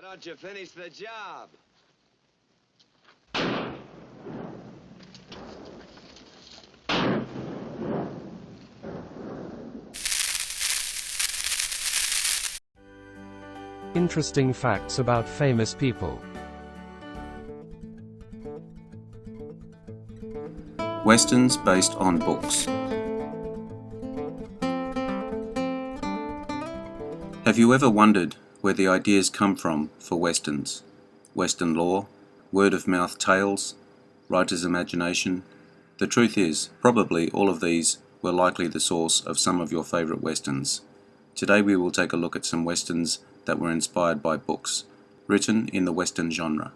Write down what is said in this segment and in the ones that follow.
don't you finish the job? Interesting facts about famous people. Westerns based on books. Have you ever wondered where the ideas come from for westerns? Western lore, word-of-mouth tales, writer's imagination? The truth is, probably all of these were likely the source of some of your favourite westerns. Today we will take a look at some westerns that were inspired by books, written in the western genre.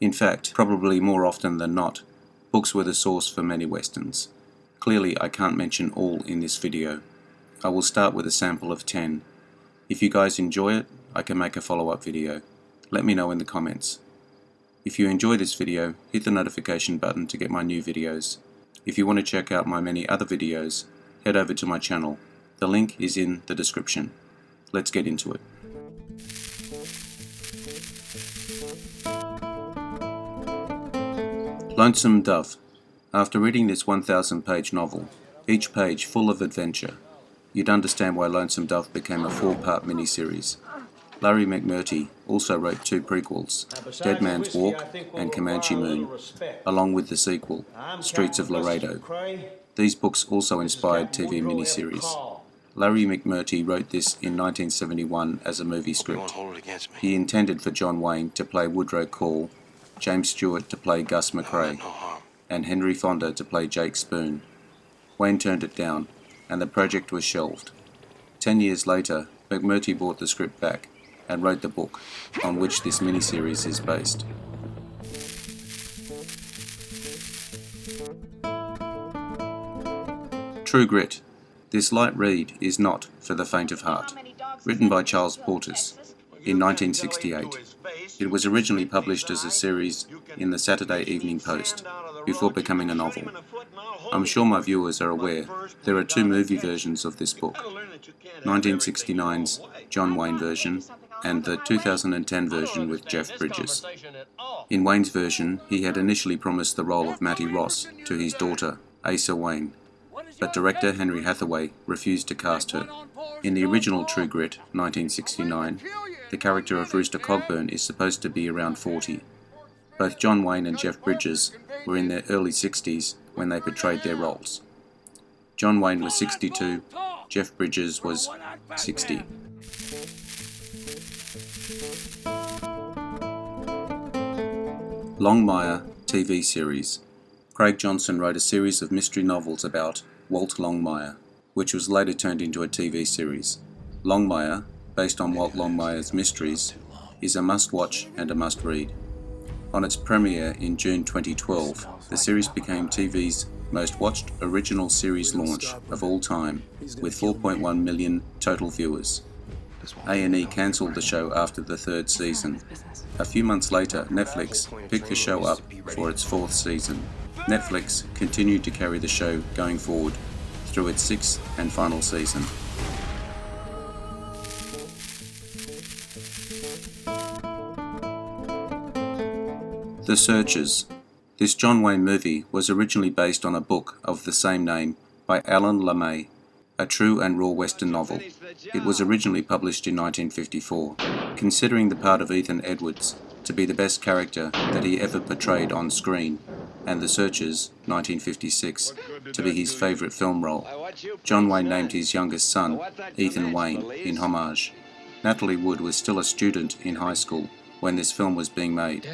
In fact, probably more often than not, books were the source for many westerns. Clearly I can't mention all in this video. I will start with a sample of 10. If you guys enjoy it, I can make a follow-up video. Let me know in the comments. If you enjoy this video, hit the notification button to get my new videos. If you want to check out my many other videos, head over to my channel. The link is in the description. Let's get into it. Lonesome Dove. After reading this 1,000-page novel, each page full of adventure, you'd understand why Lonesome Dove became a 4-part miniseries. Larry McMurtry also wrote 2 prequels, Dead Man's Walk and Comanche Moon, along with the sequel, Streets of Laredo. These books also inspired TV miniseries. Larry McMurtry wrote this in 1971 as a movie script. He intended for John Wayne to play Woodrow Call, James Stewart to play Gus McCrae, and Henry Fonda to play Jake Spoon. Wayne turned it down, and the project was shelved. 10 years later, McMurtry bought the script back and wrote the book, on which this miniseries is based. True Grit. This light read is not for the faint of heart. Written by Charles Portis in 1968. It was originally published as a series in the Saturday Evening Post, before becoming a novel. I'm sure my viewers are aware there are 2 movie versions of this book, 1969's John Wayne version and the 2010 version with Jeff Bridges. In Wayne's version, he had initially promised the role of Mattie Ross to his daughter, Asa Wayne, but director Henry Hathaway refused to cast her. In the original True Grit, 1969, the character of Rooster Cogburn is supposed to be around 40. Both John Wayne and Jeff Bridges were in their early 60s when they portrayed their roles. John Wayne was 62, Jeff Bridges was 60. Longmire TV series. Craig Johnson wrote a series of mystery novels about Walt Longmire, which was later turned into a TV series. Longmire, based on Walt Longmire's mysteries, is a must-watch and a must-read. On its premiere in June 2012, the series became TV's most watched original series launch of all time, with 4.1 million total viewers. A&E cancelled the show after the 3rd season. A few months later, Netflix picked the show up for its 4th season. Netflix continued to carry the show going forward through its 6th and final season. The Searchers. This John Wayne movie was originally based on a book of the same name by Alan LeMay, a true and raw Western novel. It was originally published in 1954. Considering the part of Ethan Edwards to be the best character that he ever portrayed on screen, and The Searchers, 1956, to be his favourite film role, John Wayne named his youngest son, Ethan Wayne, in homage. Natalie Wood was still a student in high school when this film was being made,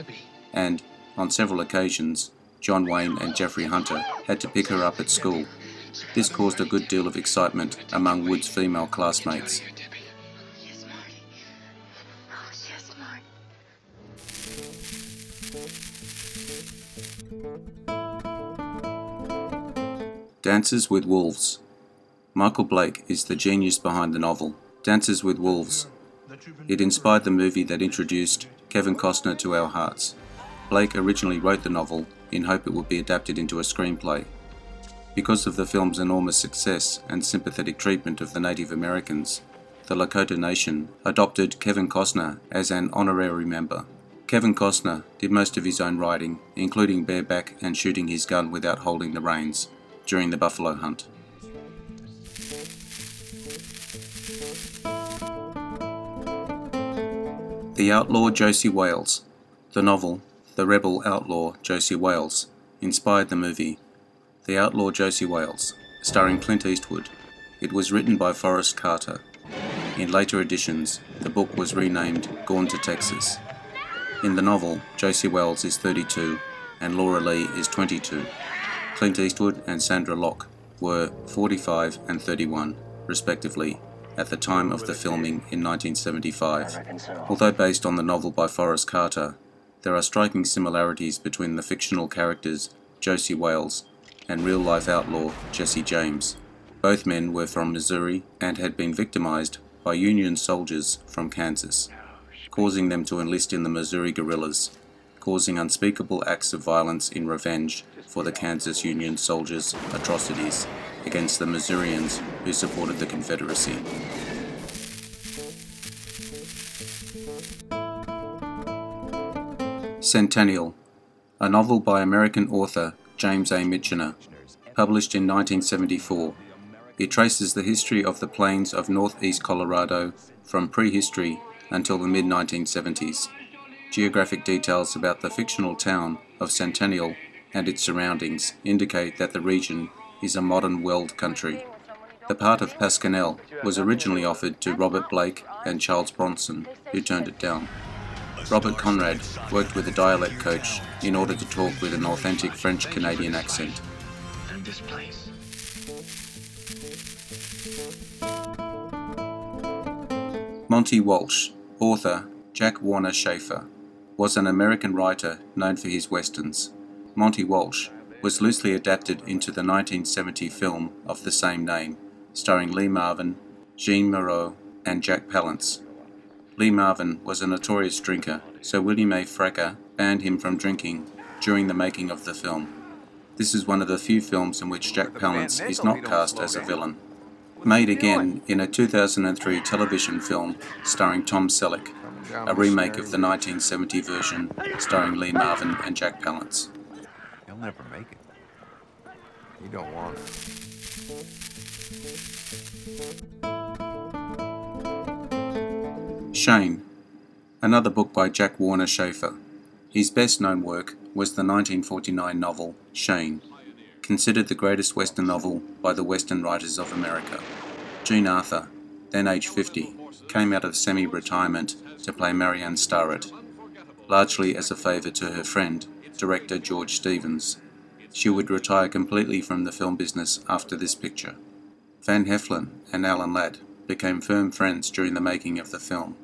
and, on several occasions, John Wayne and Jeffrey Hunter had to pick her up at school. This caused a good deal of excitement among Wood's female classmates. Dances with Wolves. Michael Blake is the genius behind the novel, Dances with Wolves. It inspired the movie that introduced Kevin Costner to our hearts. Blake originally wrote the novel in hope it would be adapted into a screenplay. Because of the film's enormous success and sympathetic treatment of the Native Americans, the Lakota Nation adopted Kevin Costner as an honorary member. Kevin Costner did most of his own riding, including bareback and shooting his gun without holding the reins, during the buffalo hunt. The Outlaw Josey Wales. The novel, The Rebel Outlaw Josey Wales, inspired the movie The Outlaw Josey Wales, starring Clint Eastwood. It was written by Forrest Carter. In later editions, the book was renamed Gone to Texas. In the novel, Josey Wales is 32 and Laura Lee is 22. Clint Eastwood and Sandra Locke were 45 and 31, respectively, at the time of the filming in 1975. Although based on the novel by Forrest Carter, there are striking similarities between the fictional characters Josey Wales and real-life outlaw Jesse James. Both men were from Missouri and had been victimized by Union soldiers from Kansas, causing them to enlist in the Missouri guerrillas, causing unspeakable acts of violence in revenge for the Kansas Union soldiers' atrocities against the Missourians who supported the Confederacy. Centennial, a novel by American author James A. Michener, published in 1974. It traces the history of the plains of northeast Colorado from prehistory until the mid-1970s. Geographic details about the fictional town of Centennial and its surroundings indicate that the region is a modern world country. The part of Pasquanel was originally offered to Robert Blake and Charles Bronson, who turned it down. Robert Conrad worked with a dialect coach in order to talk with an authentic French-Canadian accent. Monty Walsh, author Jack Warner Schaefer, was an American writer known for his westerns. Monty Walsh was loosely adapted into the 1970 film of the same name, starring Lee Marvin, Jean Moreau, and Jack Palance. Lee Marvin was a notorious drinker, so William A. Fracker banned him from drinking during the making of the film. This is one of the few films in which Jack Palance is not cast as a villain. Made again in a 2003 television film starring Tom Selleck, a remake of the 1970 version starring Lee Marvin and Jack Palance. He'll never make it. You don't want it. Shane, another book by Jack Warner Schaefer. His best-known work was the 1949 novel Shane, considered the greatest Western novel by the Western writers of America. Jean Arthur, then aged 50, came out of semi-retirement to play Marianne Starrett, largely as a favour to her friend, director George Stevens. She would retire completely from the film business after this picture. Van Heflin and Alan Ladd became firm friends during the making of the film.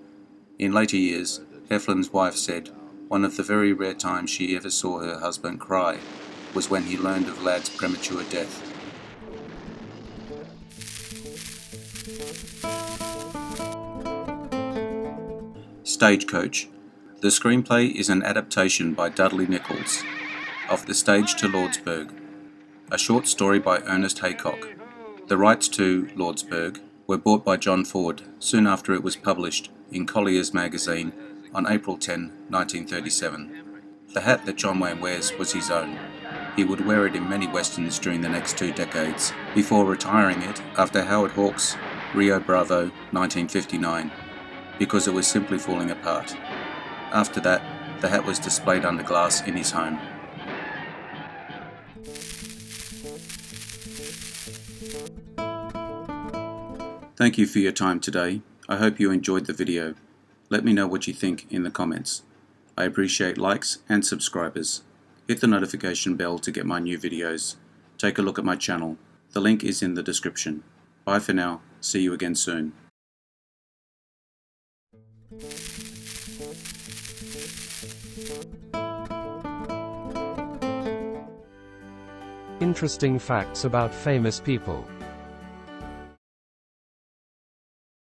In later years, Heflin's wife said one of the very rare times she ever saw her husband cry was when he learned of Ladd's premature death. Stagecoach. The screenplay is an adaptation by Dudley Nichols of The Stage to Lordsburg, a short story by Ernest Haycock. The rights to Lordsburg were bought by John Ford soon after it was published in Collier's magazine on April 10, 1937. The hat that John Wayne wears was his own. He would wear it in many westerns during the next 2 decades, before retiring it after Howard Hawks' Rio Bravo 1959, because it was simply falling apart. After that, the hat was displayed under glass in his home. Thank you for your time today. I hope you enjoyed the video. Let me know what you think in the comments. I appreciate likes and subscribers. Hit the notification bell to get my new videos. Take a look at my channel. The link is in the description. Bye for now. See you again soon. Interesting facts about famous people.